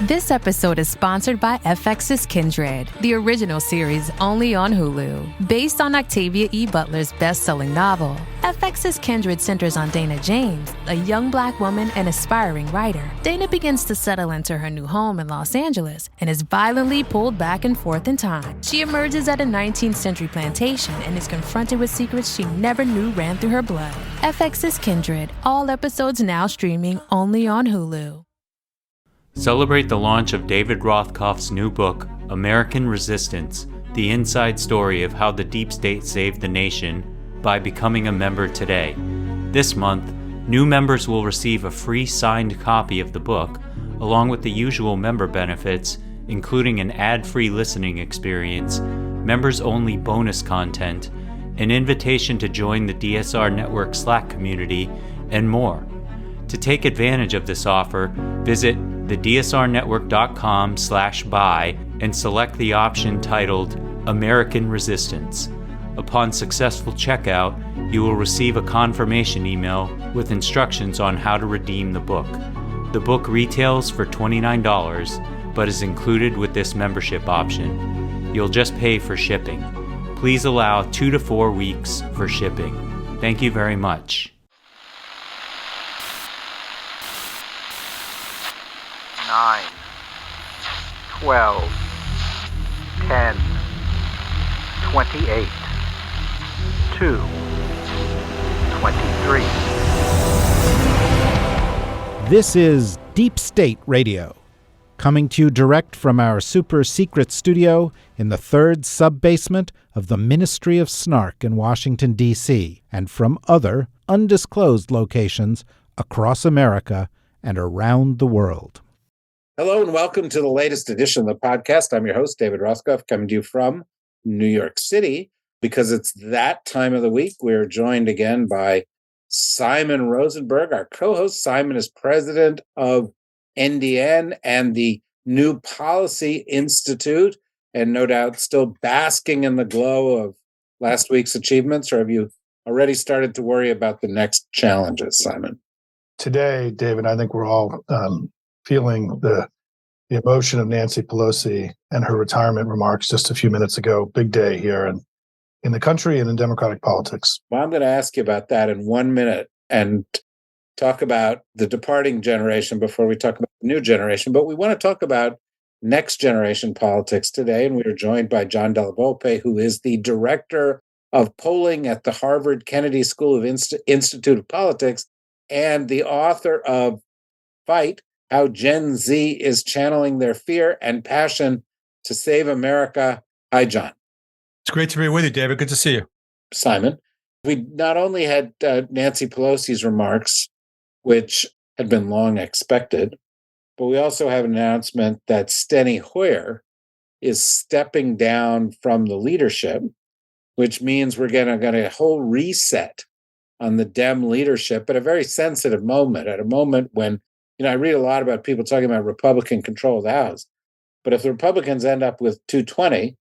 This episode is sponsored by FX's Kindred, the original series only on Hulu. Based on Octavia E. Butler's best-selling novel, FX's Kindred centers on Dana James, a young Black woman and aspiring writer. Dana begins to settle into her new home in Los Angeles and is violently pulled back and forth in time. She emerges at a 19th century plantation and is confronted with secrets she never knew ran through her blood. FX's Kindred, all episodes now streaming only on Hulu. Celebrate the launch of David Rothkopf's new book, American Resistance, the inside story of how the deep state saved the nation, by becoming a member today. This month, new members will receive a free signed copy of the book, along with the usual member benefits, including an ad-free listening experience, members-only bonus content, an invitation to join the DSR Network Slack community, and more. To take advantage of this offer, visit thedsrnetwork.com/buy and select the option titled American Resistance. Upon successful checkout, you will receive a confirmation email with instructions on how to redeem the book. The book retails for $29, but is included with this membership option. You'll just pay for shipping. Please allow 2 to 4 weeks for shipping. Thank you very much. 9, 12, 10, 28, 2, 23. This is Deep State Radio, coming to you direct from our super secret studio in the third sub-basement of the Ministry of Snark in Washington, D.C., and from other undisclosed locations across America and around the world. Hello and welcome to the latest edition of the podcast. I'm your host, David Rothkopf, coming to you from New York City. Because it's that time of the week, we're joined again by Simon Rosenberg, our co-host. Simon is president of NDN and the New Policy Institute, and no doubt still basking in the glow of last week's achievements. Or have you already started to worry about the next challenges, Simon? Today, David, I think we're all feeling the emotion of Nancy Pelosi and her retirement remarks just a few minutes ago. Big day here in the country and in Democratic politics. Well, I'm going to ask you about that in 1 minute and talk about the departing generation before we talk about the new generation. But we want to talk about next generation politics today. And we are joined by John Della, who is the director of polling at the Harvard Kennedy School of Institute of Politics and the author of Fight: How Gen Z is Channeling Their Fear and Passion to Save America. Hi, John. It's great to be with you, David. Good to see you. Simon, we not only had Nancy Pelosi's remarks, which had been long expected, but we also have an announcement that Steny Hoyer is stepping down from the leadership, which means we're going to get a whole reset on the Dem leadership at a very sensitive moment, at a moment when, I read a lot about people talking about Republican control of the House. But if the Republicans end up with 220,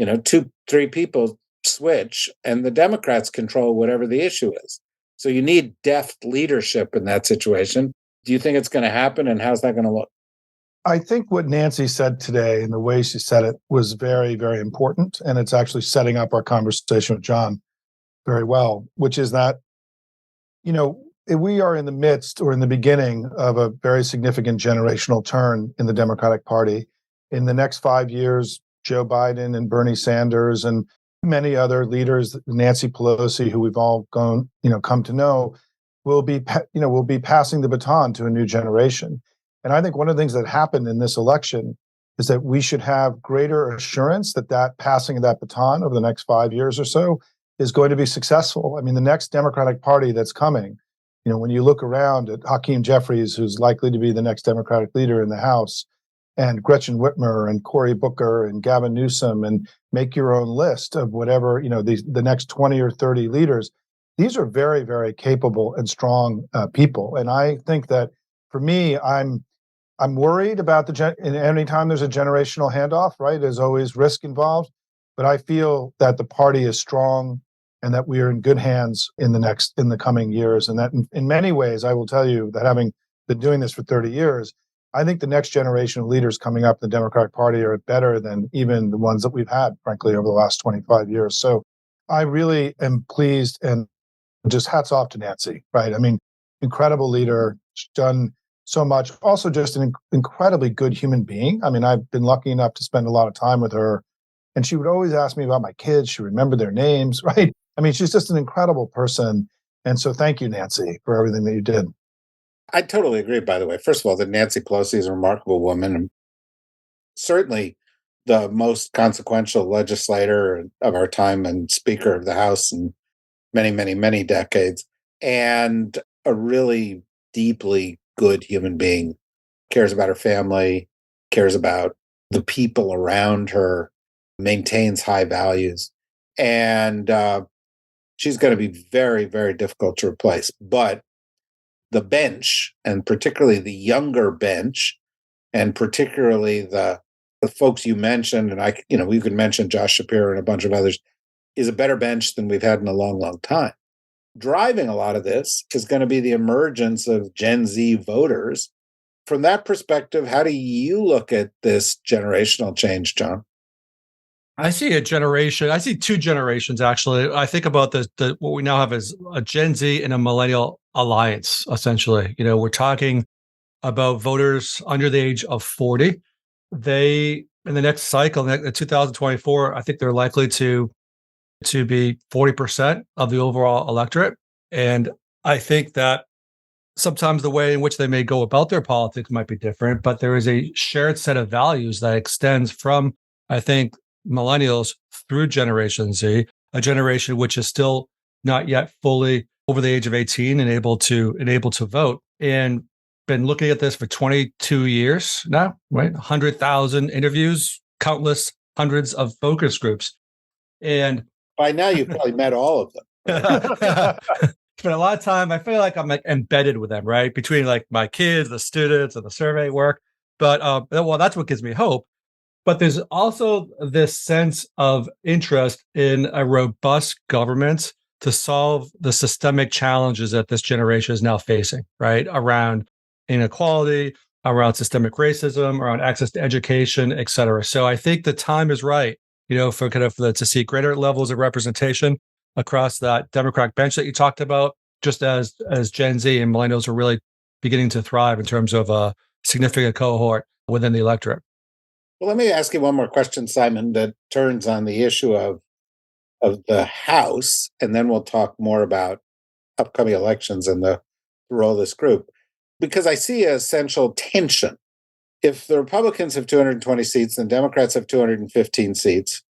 2-3 people switch and the Democrats control whatever the issue is. So you need deft leadership in that situation. Do you think it's going to happen, and how's that going to look? I think what Nancy said today and the way she said it was very, very important. And it's actually setting up our conversation with John very well, which is that, we are in the midst or in the beginning of a very significant generational turn in the Democratic Party. In the next 5 years, Joe Biden and Bernie Sanders and many other leaders, Nancy Pelosi, who we've all come to know, will be passing the baton to a new generation. And I think one of the things that happened in this election is that we should have greater assurance that passing of that baton over the next 5 years or so is going to be successful. I mean, the next Democratic Party that's coming, when you look around at Hakeem Jeffries, who's likely to be the next Democratic leader in the House, and Gretchen Whitmer and Cory Booker and Gavin Newsom, and make your own list of whatever, the next 20 or 30 leaders, these are very, very capable and strong people. And I think that for me, I'm worried about anytime there's a generational handoff, right? There's always risk involved, but I feel that the party is strong and that we are in good hands in the coming years. And that in many ways, I will tell you that having been doing this for 30 years, I think the next generation of leaders coming up in the Democratic Party are better than even the ones that we've had, frankly, over the last 25 years. So I really am pleased, and just hats off to Nancy, right? I mean, incredible leader. She's done so much. Also, just an incredibly good human being. I mean, I've been lucky enough to spend a lot of time with her, and she would always ask me about my kids. She remembered their names, right? I mean, she's just an incredible person. And so thank you, Nancy, for everything that you did. I totally agree, by the way. First of all, that Nancy Pelosi is a remarkable woman, and certainly the most consequential legislator of our time and Speaker of the House in many, many, many decades, and a really deeply good human being, cares about her family, cares about the people around her, maintains high values. And she's going to be very, very difficult to replace. But the bench, and particularly the younger bench, and particularly the folks you mentioned, and we could mention Josh Shapiro and a bunch of others, is a better bench than we've had in a long, long time. Driving a lot of this is going to be the emergence of Gen Z voters. From that perspective, how do you look at this generational change, John? I see two generations, actually. I think about the what we now have as a Gen Z and a millennial alliance, essentially. We're talking about voters under the age of 40. They, in the next cycle, in 2024, I think they're likely to be 40% of the overall electorate. And I think that sometimes the way in which they may go about their politics might be different, but there is a shared set of values that extends from, I think, millennials through Generation Z, a generation which is still not yet fully over the age of 18 and able to vote. And been looking at this for 22 years now, right? 100,000 interviews, countless hundreds of focus groups. And by now you've probably met all of them. Spent a lot of time. I feel like I'm embedded with them, right? Between like my kids, the students, and the survey work. But well, that's what gives me hope. But there's also this sense of interest in a robust government to solve the systemic challenges that this generation is now facing, right? Around inequality, around systemic racism, around access to education, et cetera. So I think the time is right, for to see greater levels of representation across that Democratic bench that you talked about, just as Gen Z and millennials are really beginning to thrive in terms of a significant cohort within the electorate. Well, let me ask you one more question, Simon, that turns on the issue of the House, and then we'll talk more about upcoming elections and the role of this group, because I see an essential tension. If the Republicans have 220 seats and Democrats have 215 seats,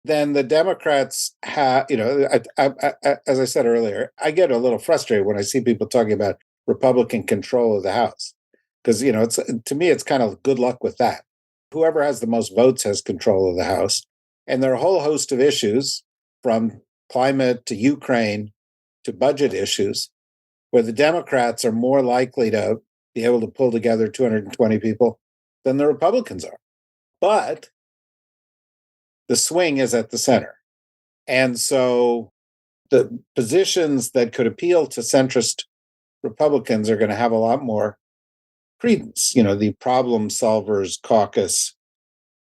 then the Democrats have, as I said earlier, I get a little frustrated when I see people talking about Republican control of the House, because, to me, it's kind of good luck with that. Whoever has the most votes has control of the House. And there are a whole host of issues, from climate to Ukraine to budget issues, where the Democrats are more likely to be able to pull together 220 people than the Republicans are. But the swing is at the center. And so the positions that could appeal to centrist Republicans are going to have a lot more credence. The Problem Solvers Caucus,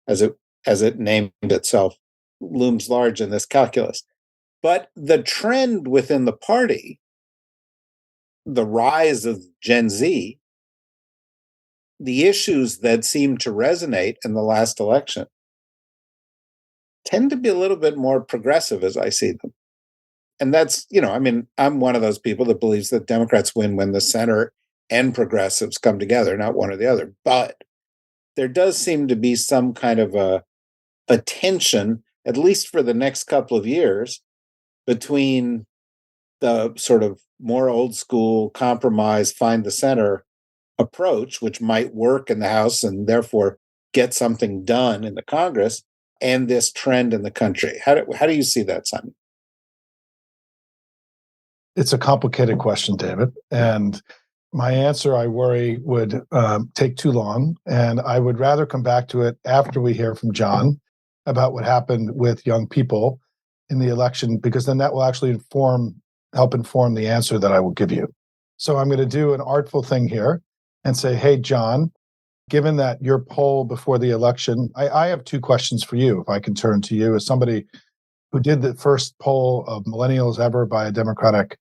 as it named itself, looms large in this calculus. But the trend within the party, the rise of Gen Z, the issues that seem to resonate in the last election tend to be a little bit more progressive as I see them. And that's, I'm one of those people that believes that Democrats win when the center and progressives come together, not one or the other. But there does seem to be some kind of a tension, at least for the next couple of years, between the sort of more old school compromise, find the center approach, which might work in the House and therefore get something done in the Congress, and this trend in the country. How do you see that, Simon? It's a complicated question, David. And my answer, I worry, would take too long. And I would rather come back to it after we hear from John about what happened with young people in the election, because then that will actually help inform the answer that I will give you. So I'm going to do an artful thing here and say, hey, John, given that your poll before the election, I have two questions for you, if I can turn to you as somebody who did the first poll of millennials ever by a Democratic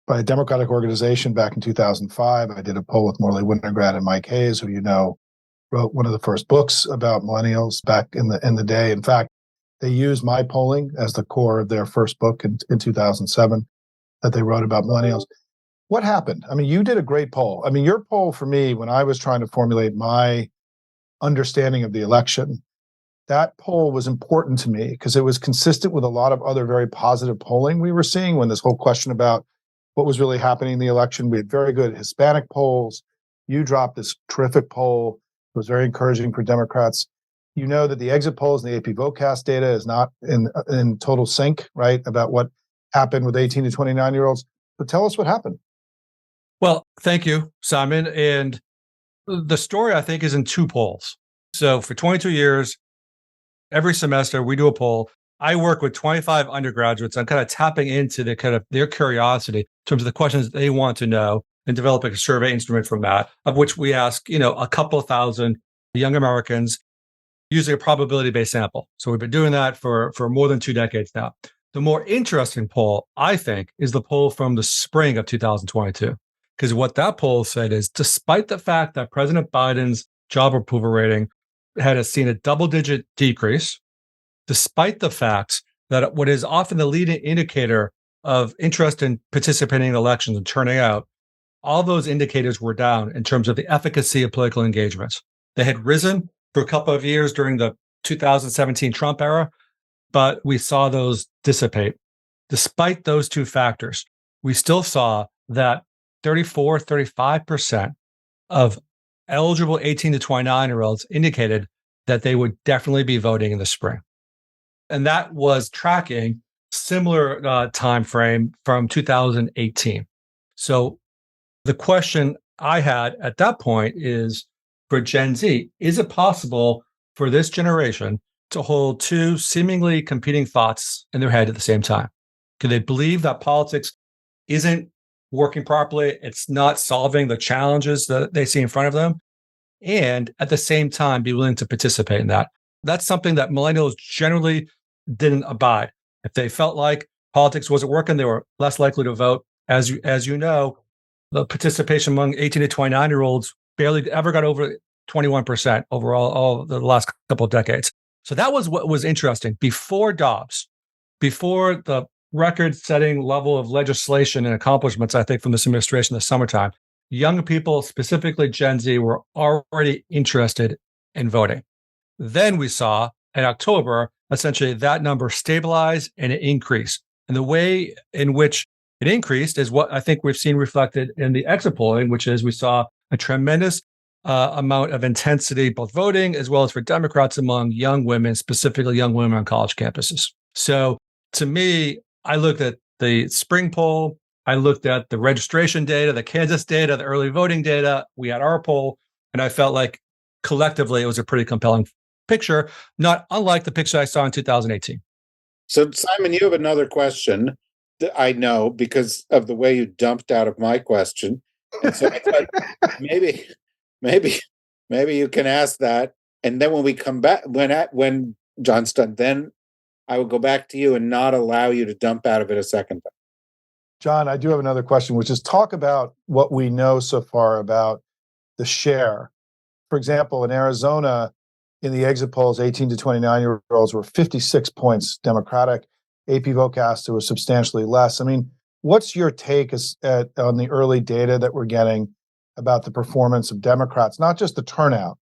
organization back in 2005. I did a poll with Morley Winograd and Mike Hayes, who wrote one of the first books about millennials back in the day. In fact, they used my polling as the core of their first book in 2007 that they wrote about millennials. What happened? I mean, you did a great poll. I mean, your poll for me, when I was trying to formulate my understanding of the election, that poll was important to me because it was consistent with a lot of other very positive polling we were seeing when this whole question about what was really happening in the election. We had very good Hispanic polls. You dropped this terrific poll. It was very encouraging for Democrats. You know that the exit polls and the AP Vocast data is not in total sync, right, about what happened with 18 to 29-year-olds. But tell us what happened. Well, thank you, Simon. And the story, I think, is in two polls. So for 22 years, every semester we do a poll. I work with 25 undergraduates. I'm kind of tapping into their curiosity in terms of the questions they want to know and developing a survey instrument from that, of which we ask, a couple of thousand young Americans using a probability-based sample. So we've been doing that for more than 2 decades now. The more interesting poll, I think, is the poll from the spring of 2022. Because what that poll said is, despite the fact that President Biden's job approval rating had seen a double-digit decrease, despite the fact that what is often the leading indicator of interest in participating in elections and turning out, all those indicators were down in terms of the efficacy of political engagements. They had risen for a couple of years during the 2017 Trump era, but we saw those dissipate. Despite those two factors, we still saw that 35% of eligible 18 to 29-year-olds indicated that they would definitely be voting in the spring. And that was tracking similar time frame from 2018. So the question I had at that point is, for Gen Z, is it possible for this generation to hold two seemingly competing thoughts in their head at the same time? Can they believe that politics isn't working properly, it's not solving the challenges that they see in front of them, and at the same time be willing to participate in that? That's something that millennials generally didn't abide. If they felt like politics wasn't working, they were less likely to vote. As you know, the participation among 18 to 29-year-olds barely ever got over 21% overall all the last couple of decades. So that was what was interesting. Before Dobbs, before the record-setting level of legislation and accomplishments, I think, from this administration in the summertime, young people, specifically Gen Z, were already interested in voting. Then we saw in October, essentially that number stabilize and it increased. And the way in which it increased is what I think we've seen reflected in the exit polling, which is we saw a tremendous amount of intensity, both voting as well as for Democrats among young women, specifically young women on college campuses. So to me, I looked at the spring poll, I looked at the registration data, the Kansas data, the early voting data. We had our poll, and I felt like collectively it was a pretty compelling picture, not unlike the picture I saw in 2018. So, Simon, you have another question that I know because of the way you dumped out of my question. And so I thought maybe you can ask that. And then when we come back, when John's done, then I will go back to you and not allow you to dump out of it a second time. John, I do have another question, which is talk about what we know so far about the share. For example, in Arizona, in the exit polls, 18 to 29-year-olds were 56 points Democratic. AP Vocast, it was substantially less. I mean, what's your take on the early data that we're getting about the performance of Democrats, not just the turnout,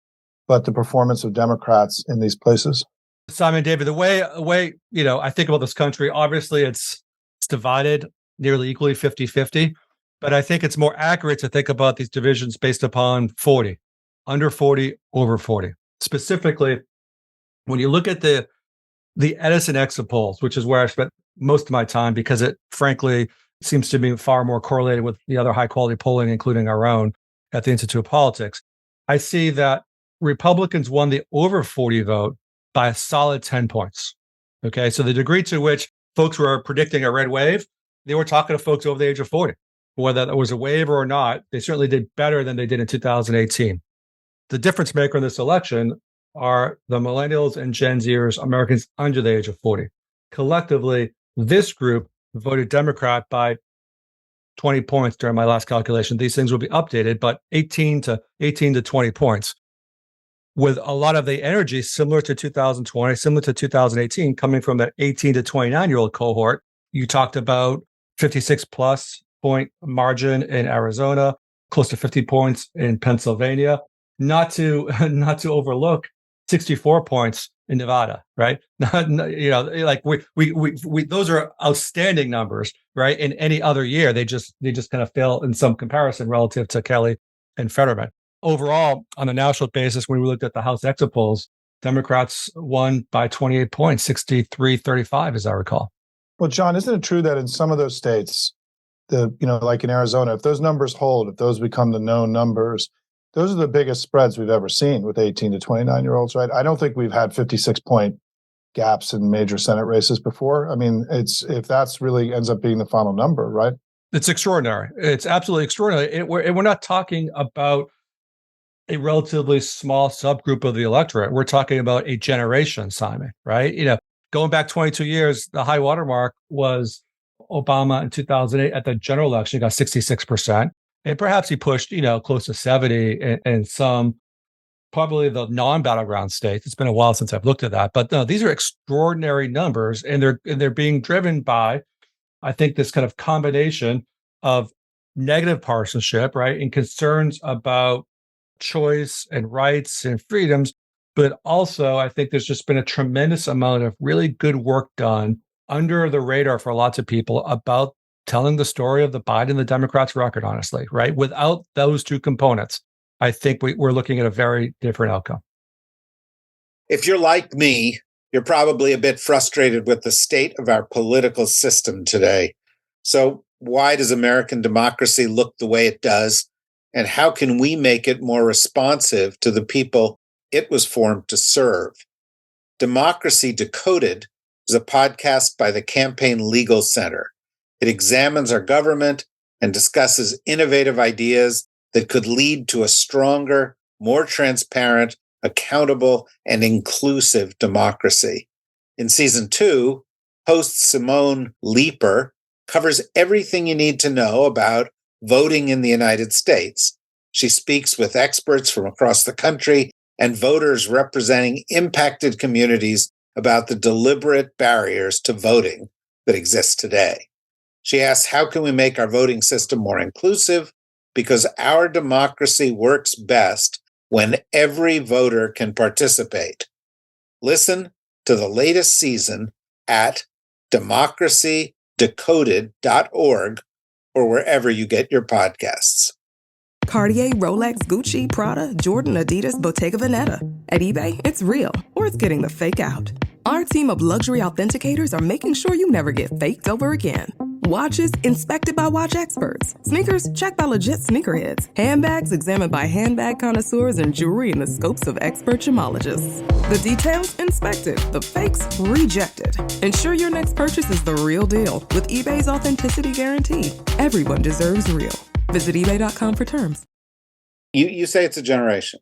but the performance of Democrats in these places? Simon, David, the way I think about this country, obviously it's divided nearly equally 50-50, but I think it's more accurate to think about these divisions based upon 40, under 40, over 40. Specifically, when you look at the Edison exit polls, which is where I spent most of my time because it frankly seems to be far more correlated with the other high quality polling, including our own at the Institute of Politics, I see that Republicans won the over 40 vote by a solid 10 points. Okay, so the degree to which folks were predicting a red wave, they were talking to folks over the age of 40. Whether that was a wave or not, they certainly did better than they did in 2018. the difference maker in this election are the millennials and Gen Zers, Americans under the age of 40. Collectively, this group voted Democrat by 20 points during my last calculation. These things will be updated, but 18 to 20 points, with a lot of the energy similar to 2020, similar to 2018, coming from that 18 to 29-year-old cohort. You talked about 56 plus point margin in Arizona, close to 50 points in Pennsylvania. Not to overlook 64 points in Nevada, right? Like we those are outstanding numbers, right? In any other year, they just kind of fail in some comparison relative to Kelly and Fetterman. Overall, on a national basis, when we looked at the House exit polls, Democrats won by 28 points, 63-35, as I recall. Well, John, isn't it true that in some of those states, like in Arizona, if those numbers hold, if those become the known numbers, those are the biggest spreads we've ever seen with 18 to 29-year-olds, right? I don't think we've had 56-point gaps in major Senate races before. I mean, if that's really ends up being the final number, right? It's extraordinary. It's absolutely extraordinary. We're not talking about a relatively small subgroup of the electorate. We're talking about a generation, Simon, right? Going back 22 years, the high watermark was Obama in 2008 at the general election. He got 66%. And perhaps he pushed, close to 70 in some, probably the non-battleground states. It's been a while since I've looked at that. But no, these are extraordinary numbers, and they're being driven by, I think, this kind of combination of negative partisanship, right, and concerns about choice and rights and freedoms. But also, I think there's just been a tremendous amount of really good work done under the radar for lots of people about telling the story of the Biden and the Democrats' record, honestly, right? Without those two components, I think we're looking at a very different outcome. If you're like me, you're probably a bit frustrated with the state of our political system today. So why does American democracy look the way it does? And how can we make it more responsive to the people it was formed to serve? Democracy Decoded is a podcast by the Campaign Legal Center. It examines our government and discusses innovative ideas that could lead to a stronger, more transparent, accountable, and inclusive democracy. In season 2, host Simone Leeper covers everything you need to know about voting in the United States. She speaks with experts from across the country and voters representing impacted communities about the deliberate barriers to voting that exist today. She asks, how can we make our voting system more inclusive? Because our democracy works best when every voter can participate. Listen to the latest season at democracydecoded.org or wherever you get your podcasts. Cartier, Rolex, Gucci, Prada, Jordan, Adidas, Bottega Veneta. At eBay, it's real, or it's getting the fake out. Our team of luxury authenticators are making sure you never get faked over again. Watches inspected by watch experts. Sneakers checked by legit sneakerheads. Handbags examined by handbag connoisseurs, and jewelry in the scopes of expert gemologists. The details inspected, the fakes rejected. Ensure your next purchase is the real deal with eBay's authenticity guarantee. Everyone deserves real. Visit eBay.com for terms. You say it's a generation,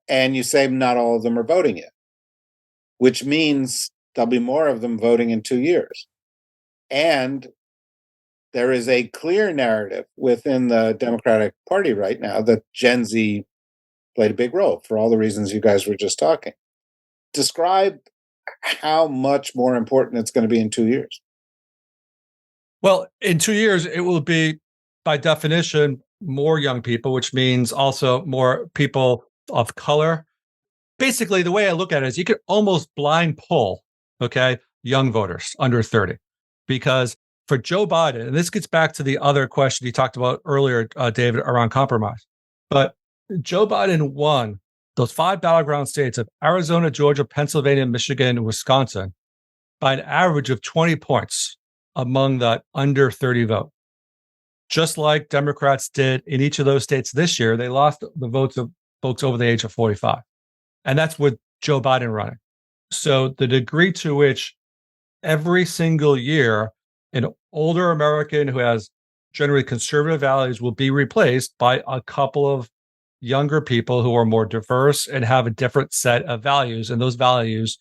and you say not all of them are voting yet, which means there'll be more of them voting in 2 years. And there is a clear narrative within the Democratic Party right now that Gen Z played a big role for all the reasons you guys were just talking. Describe how much more important it's going to be in 2 years. Well, in 2 years, it will be, by definition, more young people, which means also more people of color. Basically, the way I look at it is you could almost blind pull, young voters under 30. Because for Joe Biden, and this gets back to the other question you talked about earlier, David, around compromise. But Joe Biden won those 5 battleground states of Arizona, Georgia, Pennsylvania, Michigan, and Wisconsin by an average of 20 points among that under 30 vote. Just like Democrats did in each of those states this year, they lost the votes of folks over the age of 45. And that's with Joe Biden running. So the degree to which every single year an older American who has generally conservative values will be replaced by a couple of younger people who are more diverse and have a different set of values. And those values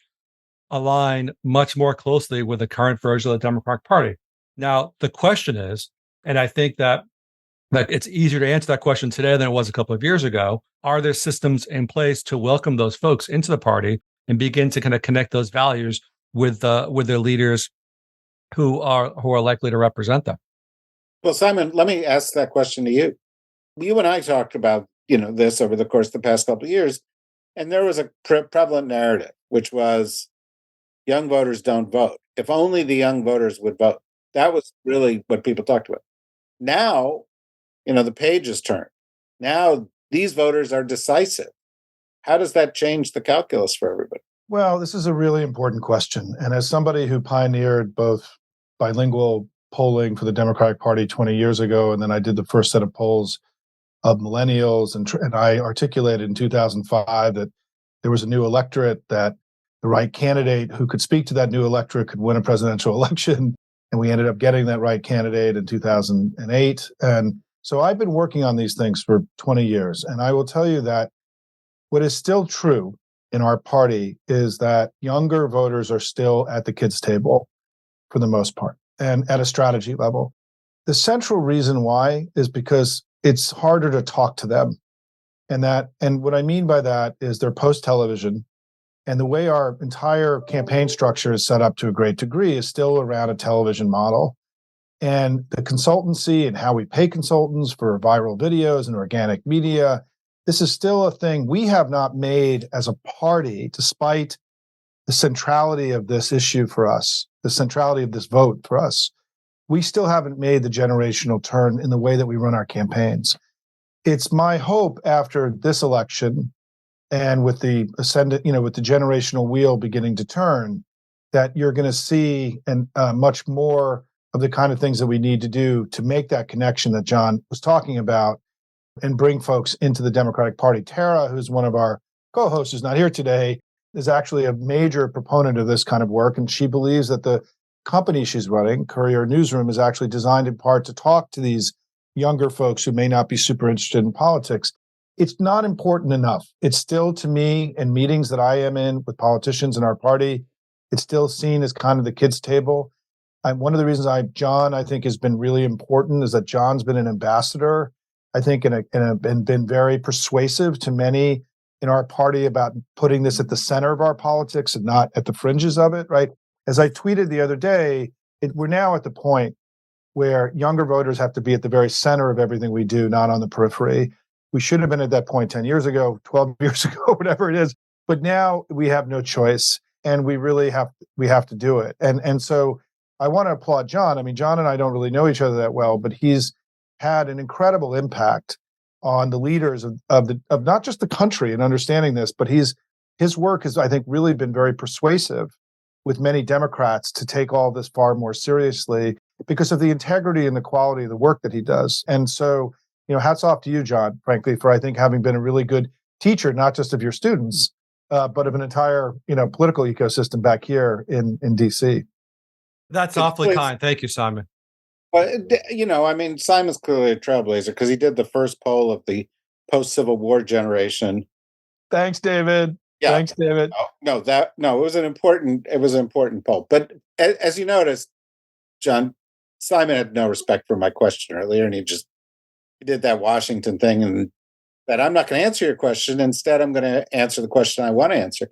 align much more closely with the current version of the Democratic Party. Now, the question is, and I think that it's easier to answer that question today than it was a couple of years ago, are there systems in place to welcome those folks into the party and begin to kind of connect those values with their leaders who are likely to represent them? Well, Simon, let me ask that question to you. You and I talked about this over the course of the past couple of years, and there was a prevalent narrative, which was young voters don't vote. If only the young voters would vote. That was really what people talked about. Now, the page has turned. Now these voters are decisive. How does that change the calculus for everybody? Well, this is a really important question. And as somebody who pioneered both bilingual polling for the Democratic Party 20 years ago, and then I did the first set of polls of millennials, and I articulated in 2005 that there was a new electorate, that the right candidate who could speak to that new electorate could win a presidential election. And we ended up getting that right candidate in 2008. And so I've been working on these things for 20 years. And I will tell you that what is still true in our party is that younger voters are still at the kids' table for the most part, and at a strategy level. The central reason why is because it's harder to talk to them. And what I mean by that is they're post-television, and the way our entire campaign structure is set up to a great degree is still around a television model. And the consultancy and how we pay consultants for viral videos and organic media, this is still a thing we have not made as a party, despite the centrality of this issue for us, the centrality of this vote for us. We still haven't made the generational turn in the way that we run our campaigns. It's my hope after this election, and with the with the generational wheel beginning to turn, that you're going to see much more of the kind of things that we need to do to make that connection that John was talking about and bring folks into the Democratic Party. Tara, who's one of our co-hosts, who's not here today, is actually a major proponent of this kind of work. And she believes that the company she's running, Courier Newsroom, is actually designed in part to talk to these younger folks who may not be super interested in politics. It's not important enough. It's still, to me, in meetings that I am in with politicians in our party, it's still seen as kind of the kids' table. One of the reasons John, I think, has been really important is that John's been an ambassador, I think, and been very persuasive to many in our party about putting this at the center of our politics and not at the fringes of it, right? As I tweeted the other day, we're now at the point where younger voters have to be at the very center of everything we do, not on the periphery. We should have been at that point 10 years ago, 12 years ago, whatever it is. But now we have no choice, and we really have to do it. And so I want to applaud John. I mean, John and I don't really know each other that well, but he's had an incredible impact on the leaders of not just the country in understanding this, but his work has, I think, really been very persuasive with many Democrats to take all this far more seriously because of the integrity and the quality of the work that he does. And so, hats off to you, John, frankly, for, I think, having been a really good teacher, not just of your students, but of an entire, political ecosystem back here in DC. That's awfully kind. Thank you, Simon. Well, Simon's clearly a trailblazer because he did the first poll of the post-Civil War generation. Thanks, David. Yeah. Thanks, David. It was an important poll. But as you noticed, John, Simon had no respect for my question earlier, and he did that Washington thing, and that I'm not going to answer your question. Instead, I'm going to answer the question I want to answer.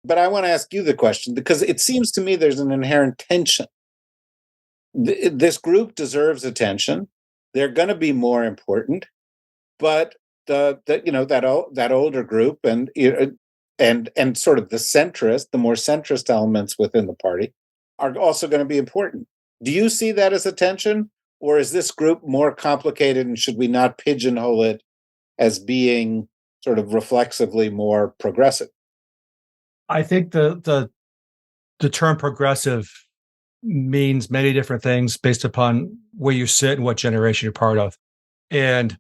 But I want to ask you the question because it seems to me there's an inherent tension. This group deserves attention. They're going to be more important, but that older group and sort of the more centrist elements within the party are also going to be important. Do you see that as a tension, or is this group more complicated, and should we not pigeonhole it as being sort of reflexively more progressive? I think the term progressive means many different things based upon where you sit and what generation you're part of. And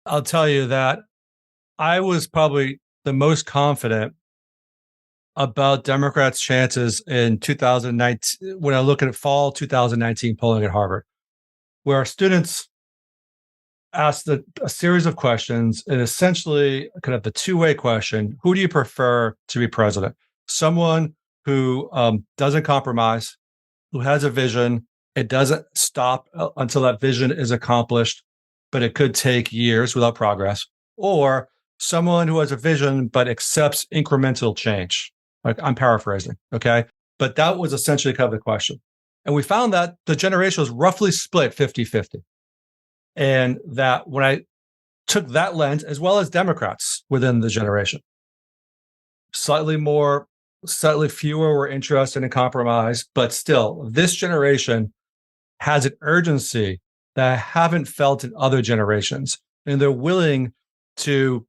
I'll tell you that I was probably the most confident about Democrats' chances in 2019 when I look at fall 2019 polling at Harvard, where our students asked a series of questions, and essentially kind of the two-way question: who do you prefer to be president? Someone who doesn't compromise, who has a vision. It doesn't stop until that vision is accomplished, but it could take years without progress, or someone who has a vision but accepts incremental change. Like, I'm paraphrasing, okay? But that was essentially kind of the question. And we found that the generation was roughly split 50-50. And that when I took that lens, as well as Democrats within the generation, slightly fewer were interested in compromise, but still, this generation has an urgency that I haven't felt in other generations. And they're willing to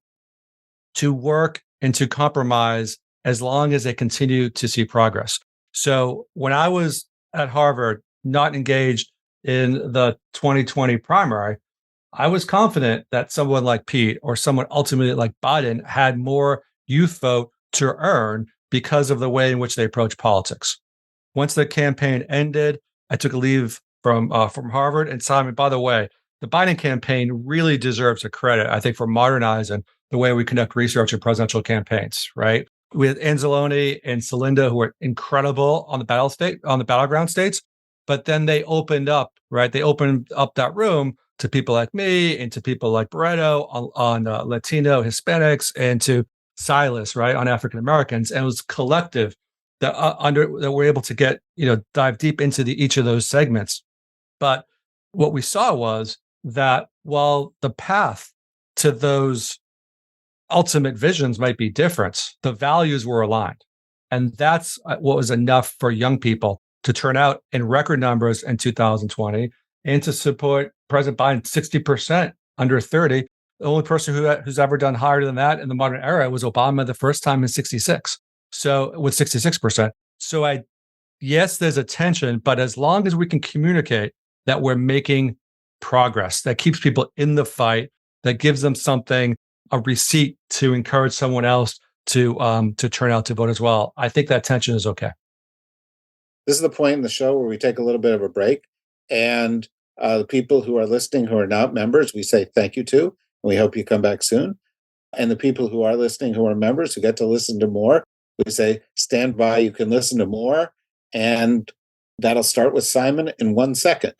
work and to compromise as long as they continue to see progress. So when I was at Harvard, not engaged in the 2020 primary, I was confident that someone like Pete or someone ultimately like Biden had more youth vote to earn because of the way in which they approach politics. Once the campaign ended, I took a leave from Harvard. And Simon, by the way, the Biden campaign really deserves a credit, I think, for modernizing the way we conduct research in presidential campaigns, right? With Anzalone and Celinda, who were incredible on the battleground states, but then they opened up, right? They opened up that room to people like me and to people like Barreto on Latino Hispanics, and to Silas, right, on African Americans. And it was collective that we're able to get, dive deep into each of those segments. But what we saw was that while the path to those ultimate visions might be different, the values were aligned. And that's what was enough for young people to turn out in record numbers in 2020 and to support President Biden 60% under 30. The only person who's ever done higher than that in the modern era was Obama the first time in 66. So with 66%. So yes, there's a tension, but as long as we can communicate that we're making progress, that keeps people in the fight, that gives them something, a receipt to encourage someone else to turn out to vote as well, I think that tension is okay. This is the point in the show where we take a little bit of a break, and the people who are listening who are not members, we say thank you to, and we hope you come back soon. And the people who are listening who are members who get to listen to more, we say stand by, you can listen to more. And that'll start with Simon in 1 second.